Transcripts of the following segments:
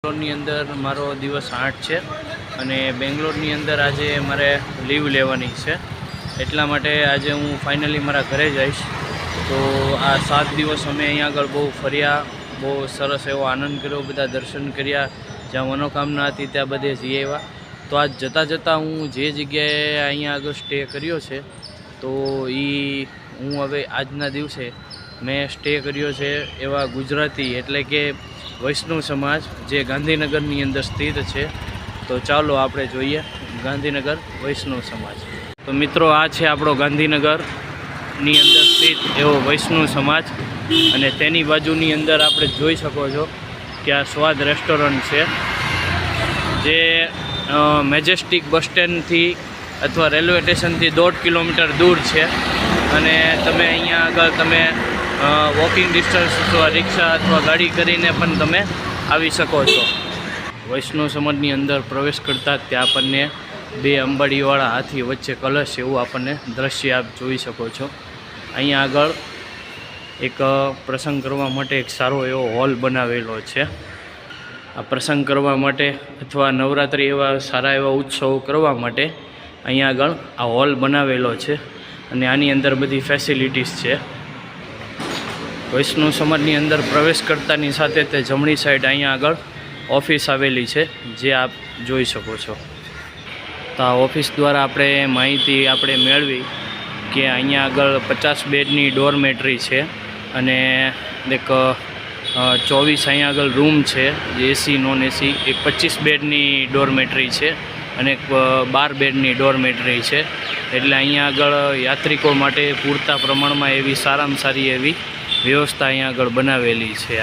બેંગ્લોરની અંદર મારો દિવસ 8 છે અને બેંગ્લોરની અંદર આજે મારે લીવ લેવાની છે, એટલા માટે આજે હું ફાઇનલી મારા ઘરે જઈશ. તો આ 7 દિવસ અમે અહીંયા આગળ બહુ ફર્યા, બહુ સરસ એવો આનંદ કર્યો, બધા દર્શન કર્યા, જ્યાં મનોકામના હતી ત્યાં બધે જઈ આવ્યા. તો આજ જતાં હું જે જગ્યાએ અહીંયા આગળ સ્ટે કર્યો છે તો હું હવે આજના દિવસે મેં સ્ટે કર્યો છે એવા ગુજરાતી એટલે કે વૈષ્ણવ સમાજ જે ગાંધીનગરની અંદર સ્થિત છે. તો ચાલો આપણે જોઈએ ગાંધીનગર વૈષ્ણવ સમાજ. તો મિત્રો, આ છે આપણો ગાંધીનગરની અંદર સ્થિત એવો વૈષ્ણવ સમાજ અને તેની બાજુની અંદર આપણે જોઈ શકો છો કે આ સ્વાદ રેસ્ટોરન્ટ છે, જે મેજેસ્ટિક બસ સ્ટેન્ડથી અથવા રેલવે સ્ટેશનથી 1.5 કિલોમીટર દૂર છે. અને તમે અહીંયા આગળ તમે વોકિંગ ડિસ્ટન્સ અથવા રિક્ષા અથવા ગાડી કરીને પણ તમે આવી શકો છો. વૈષ્ણવ સમાજની અંદર પ્રવેશ કરતાં ત્યાં આપણને 2 અંબાડીવાળા હાથી વચ્ચે કલશ એવું આપણને દ્રશ્ય આપ જોઈ શકો છો. અહીંયા આગળ એક પ્રસંગ કરવા માટે એક સારો એવો હોલ બનાવેલો છે. આ પ્રસંગ કરવા માટે અથવા નવરાત્રિ એવા સારા એવા ઉત્સવો કરવા માટે અહીંયા આગળ આ હોલ બનાવેલો છે અને આની અંદર બધી ફેસિલિટીઝ છે. વૈષ્ણવ સમાજની અંદર પ્રવેશ કરતાની સાથે તે જમણી સાઈડ અહીંયા આગળ ઓફિસ આવેલી છે, જે આપ જોઈ શકો છો. તો આ ઓફિસ દ્વારા આપણે માહિતી મેળવી કે અહીંયા આગળ 50 બેડની ડોરમેટરી છે અને એક 24 અહીંયા આગળ રૂમ છે, એસી નોન એસી, એક 25 બેડની ડોરમેટરી છે અને એક 12 બેડની ડોરમેટરી છે. એટલે અહીંયા આગળ યાત્રિકો માટે પૂરતા પ્રમાણમાં એવી સારામાં સારી એવી વ્યવસ્થા અહીંયા આગળ બનાવેલી છે.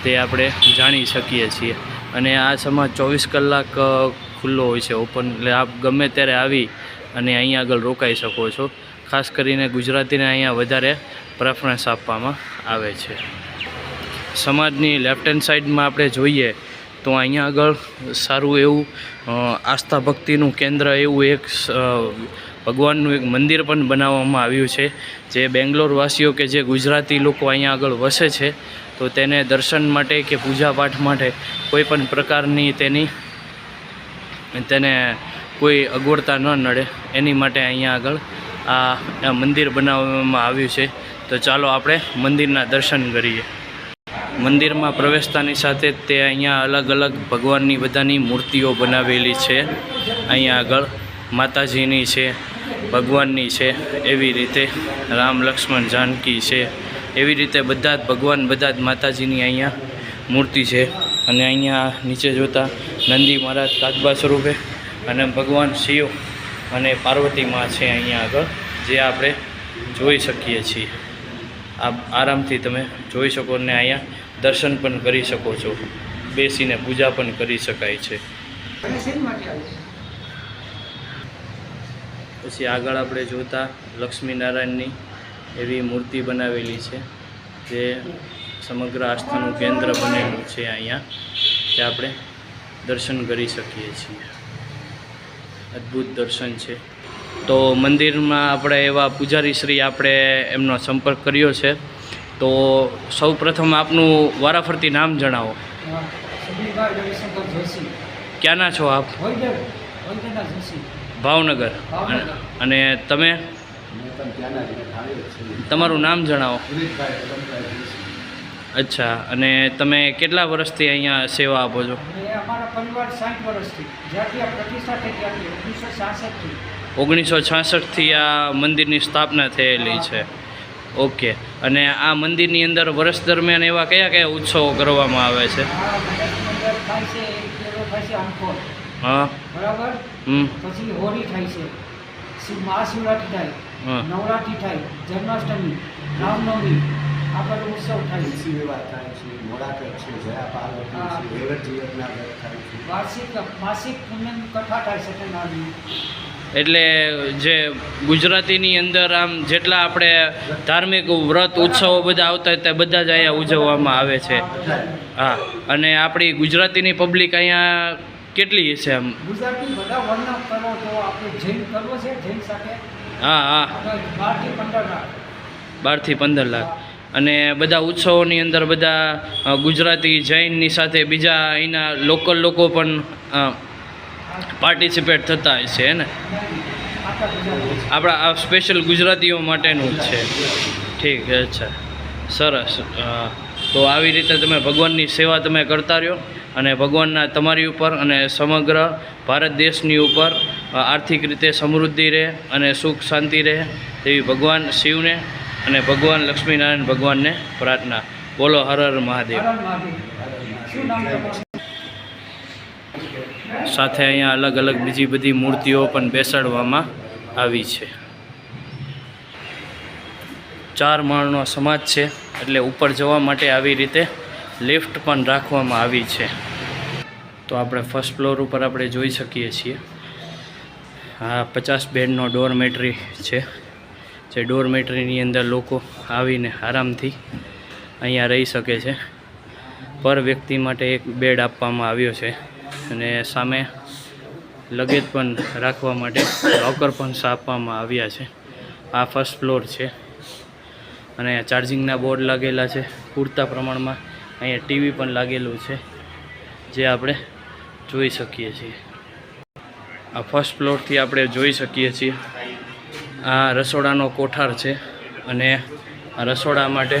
તે આપણે જાણી શકીએ છીએ. અને આ સમાજ 24 કલાક ખુલ્લો હોય છે, ઓપન, એટલે આપ ગમે ત્યારે આવી અને અહીંયા આગળ રોકાઈ શકો છો. ખાસ કરીને ગુજરાતીને અહીંયા વધારે પ્રેફરન્સ આપવામાં આવે છે. સમાજની લેફ્ટ હેન્ડ સાઈડમાં આપણે જોઈએ તો અહીંયા આગળ સારું એવું આસ્થા ભક્તિનું કેન્દ્ર એવું એક ભગવાનનું એક મંદિર પણ બનાવવામાં આવ્યું છે, જે બેંગ્લોર વાસીઓ કે જે ગુજરાતી લોકો અહીંયા આગળ વસે છે તો તેને દર્શન માટે કે પૂજાપાઠ માટે કોઈ પણ પ્રકારની તેને કોઈ અગવડતા ન નડે એની માટે અહીંયા આગળ આ મંદિર બનાવવામાં આવ્યું છે. તો ચાલો આપણે મંદિરના દર્શન કરીએ. મંદિરમાં પ્રવેશતાની સાથે તે અહીંયા અલગ અલગ ભગવાનની બધાની મૂર્તિઓ બનાવેલી છે. અહીંયા આગળ માતાજીની છે, ભગવાનની છે, એવી રીતે રામ લક્ષ્મણ જાનકી છે, એવી રીતે બધા જ ભગવાન બધા જ માતાજીની અહીંયા મૂર્તિ છે. અને અહીંયા નીચે જોતા નંદી મહારાજ કાચબા સ્વરૂપે અને ભગવાન શિવ અને પાર્વતી માં છે અહીંયા આગળ, જે આપણે જોઈ શકીએ છીએ. આ આરામથી તમે જોઈ શકો ને અહીંયા દર્શન પણ કરી શકો છો, બેસીને પૂજા પણ કરી શકાય છે. પછી આગળ આપણે જોતા લક્ષ્મીનારાયણની એવી મૂર્તિ બનાવેલી છે, જે સમગ્ર આસ્થાનું કેન્દ્ર બનેલું છે અહીંયા, તે આપણે દર્શન કરી શકીએ છીએ. અદ્ભુત દર્શન છે. તો મંદિરમાં આપણે એવા પૂજારી શ્રી આપણે એમનો સંપર્ક કર્યો છે. તો સૌ પ્રથમ આપનું વારાફરતી નામ જણાવો. ક્યાંના છો આપ? ભાવનગર. અને તમે? તમારું નામ જણાવો. અચ્છા. અને તમે કેટલા વર્ષથી અહીંયા સેવા આપો છો? 1966થી આ મંદિરની સ્થાપના થયેલી છે. ઓકે. અને આ મંદિરની અંદર વર્ષ દરમિયાન એવા કયા ઉત્સવો કરવામાં આવે છે? હા, બરાબર. પછી હોળી થાય છે, મહાશિવરાત્રી થાય, નવરાત્રી થાય, જન્માષ્ટમી, રામનવમી, આ બધો ઉત્સવ થાય છે. વિવાહ થાય છે, મોડાકત છે, જયા પાર્વતી છે, માસિક પૂનમ કથા થાય છે. એટલે જે ગુજરાતીની અંદર આમ જેટલા આપણે ધાર્મિક વ્રત ઉત્સવો બધા આવતા હોય તે બધા જ અહીંયા ઉજવવામાં આવે છે. હા. અને આપણી ગુજરાતીની પબ્લિક અહીંયા કેટલી હશે આમ? ગુજરાતી બધા વર્ણ કરો તો આપણે જૈન કરવો છે, જૈન સાથે હા 12 થી 15 લાખ. 12 થી 15 લાખ. અને બધા ઉત્સવોની અંદર બધા ગુજરાતી જૈનની સાથે બીજા અહીંના લોકલ લોકો પણ પાર્ટિસિપેટ થતા હોય છે ને આપણા આ સ્પેશિયલ ગુજરાતીઓ માટેનું જ છે. ઠીક, અચ્છા, સરસ. તો આવી રીતે તમે ભગવાનની સેવા તમે કરતા રહ્યો અને ભગવાનના તમારી ઉપર અને સમગ્ર ભારત દેશની ઉપર આર્થિક રીતે સમૃદ્ધિ રહે અને સુખ શાંતિ રહે તેવી ભગવાન શિવને અને ભગવાન લક્ષ્મીનારાયણ ભગવાનને પ્રાર્થના. બોલો હર હર મહાદેવ. શું નામ તમારું? સાથે અહીંયા અલગ અલગ બીજી બધી મૂર્તિઓ પણ બેસાડવામાં આવી છે. 4 માળનો સમાજ છે એટલે ઉપર જવા માટે આવી રીતે લિફ્ટ પણ રાખવામાં આવી છે. તો આપણે ફર્સ્ટ ફ્લોર ઉપર આપણે જોઈ શકીએ છીએ આ 50 બેડનો ડોરમેટ્રી છે, જે ડોરમેટ્રીની અંદર લોકો આવીને આરામથી અહીંયા રહી શકે છે. પર વ્યક્તિ માટે એક બેડ આપવામાં આવ્યો છે અને સામે લગેજ પણ રાખવા માટે લોકર પણ આપવામાં આવ્યા છે. આ ફર્સ્ટ ફ્લોર છે અને ચાર્જિંગના બોર્ડ લાગેલા છે પૂરતા પ્રમાણમાં. અહીંયા ટીવી પણ લાગેલું છે જે આપણે જોઈ શકીએ છીએ. આ ફર્સ્ટ ફ્લોરથી આપણે જોઈ શકીએ છીએ આ રસોડાનો કોઠાર છે અને આ રસોડા માટે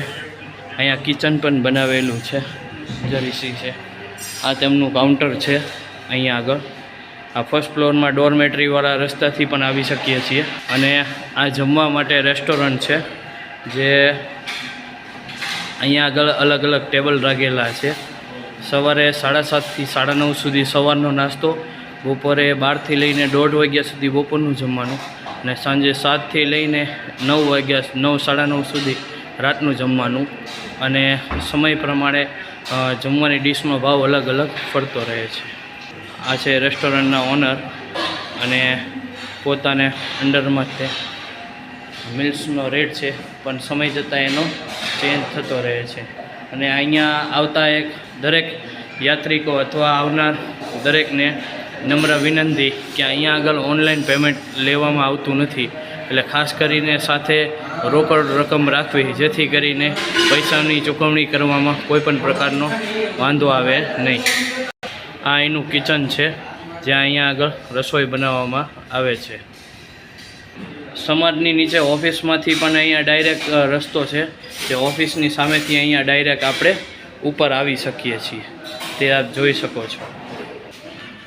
અહીંયા કિચન પણ બનાવેલું છે, જરીસી છે. આ તેમનું કાઉન્ટર છે અહીંયા આગળ. આ ફર્સ્ટ ફ્લોરમાં ડોરમેટ્રીવાળા રસ્તાથી પણ આવી શકીએ છીએ અને આ જમવા માટે રેસ્ટોરન્ટ છે જે અહીંયા આગળ અલગ અલગ ટેબલ રાખેલા છે. સવારે 7:30 થી 9:30 સુધી સવારનો નાસ્તો, બપોરે 12થી લઈને 1:30 વાગ્યા સુધી બપોરનું જમવાનું અને સાંજે 7 થી લઈને 9 સાડા 9 સુધી રાતનું જમવાનું. અને સમય પ્રમાણે જમવાની ડીશનો ભાવ અલગ અલગ પડતો રહે છે. આ છે રેસ્ટોરન્ટના ઓનર અને પોતાને અંડરમાં તે મિલ્સનો રેટ છે પણ સમય જતાં એનો ચેન્જ થતો રહે છે. અને અહીંયા આવતા દરેક યાત્રિકો અથવા આવનાર દરેકને નમ્ર વિનંતી કે અહીંયા આગળ ઓનલાઈન પેમેન્ટ લેવામાં આવતું નથી, એટલે ખાસ કરીને સાથે રોકડ રકમ રાખવી જેથી કરીને પૈસાની ચૂકવણી કરવામાં કોઈ પણ પ્રકારનો વાંધો આવે નહીં. આ એનું કિચન છે જ્યાં અહીંયા આગળ રસોઈ બનાવવામાં આવે છે. સમાજની નીચે ઓફિસમાંથી પણ અહીંયા ડાયરેક્ટ રસ્તો છે, જે ઓફિસની સામેથી અહીંયા ડાયરેક્ટ આપણે ઉપર આવી શકીએ છીએ. તે આપ જોઈ શકો છો.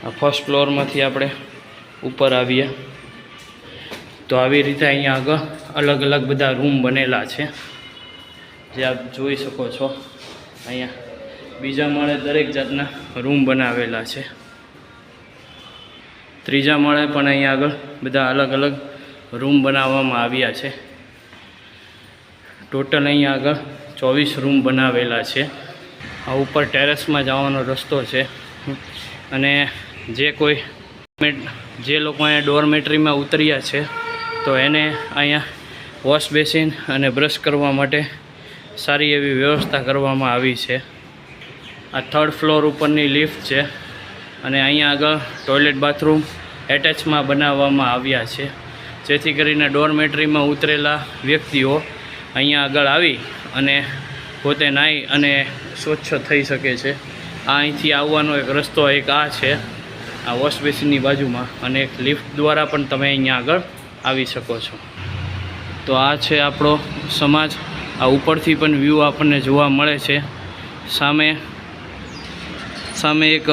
આ ફર્સ્ટ ફ્લોરમાંથી આપણે ઉપર આવીએ તો આવી રીતે અહીંયા આગળ અલગ અલગ બધા રૂમ બનેલા છે જે આપ જોઈ શકો છો. અહીંયા બીજા માળે દરેક જાતના રૂમ બનાવેલા છે. ત્રીજા માળે પણ અહીંયા આગળ બધા અલગ અલગ રૂમ બનાવવામાં આવ્યા છે. ટોટલ અહીંયા આગળ 24 રૂમ બનાવેલા છે. આ ઉપર ટેરેસમાં જવાનો રસ્તો છે અને જે લોકો અહીંયા ડોરમેટ્રીમાં ઉતર્યા છે તો એને અહીંયા વોશ બેસિન અને બ્રશ કરવા માટે સારી એવી વ્યવસ્થા કરવામાં આવી છે. આ 3rd ફ્લોર ઉપરની લિફ્ટ છે અને અહીંયા આગળ ટોયલેટ બાથરૂમ એટેચમાં બનાવવામાં આવ્યા છે જેથી કરીને ડોરમેટ્રીમાં ઉતરેલા વ્યક્તિઓ અહીંયા આગળ આવી અને પોતે નાહી અને સ્વચ્છ થઈ શકે છે. આ અહીંથી આવવાનો એક રસ્તો એક આ છે, આ વોશ બેસિનની બાજુમાં, અને એક લિફ્ટ દ્વારા પણ તમે અહીંયા આગળ આવી શકો છો. તો આ છે આપણો સમાજ. આ ઉપરથી પણ વ્યૂ આપણને જોવા મળે છે. સામે એક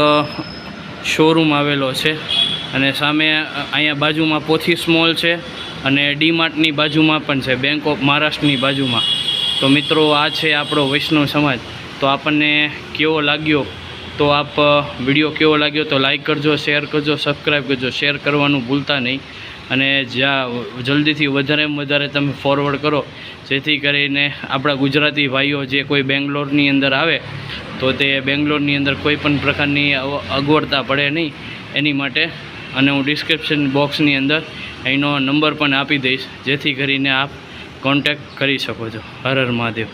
શોરૂમ આવેલો છે અને સામે અહીંયા બાજુમાં પોથીસ મોલ છે અને ડીમાર્ટની બાજુમાં પણ છે, બેંક ઓફ મહારાષ્ટ્રની બાજુમાં. તો મિત્રો આ છે આપણો વૈષ્ણવ સમાજ. તો આપણને કેવો લાગ્યો, તો આપ વિડીયો કેવો લાગ્યો તો લાઈક કરજો, શેર કરજો, સબસ્ક્રાઈબ કરજો, શેર કરવાનું ભૂલતા નહીં. અને જ્યાં જલ્દીથી વધારેમાં વધારે તમે ફોરવર્ડ કરો જેથી કરીને આપણા ગુજરાતી ભાઈઓ જે કોઈ બેંગ્લોરની અંદર આવે તો તે બેંગ્લોરની અંદર કોઈ પણ પ્રકારની અગવડતા પડે નહીં એની માટે. અને હું ડિસ્ક્રિપ્શન બોક્સની અંદર એનો નંબર પણ આપી દઈશ જેથી કરીને આપ કોન્ટેક્ટ કરી શકો છો. હર હર મહાદેવ.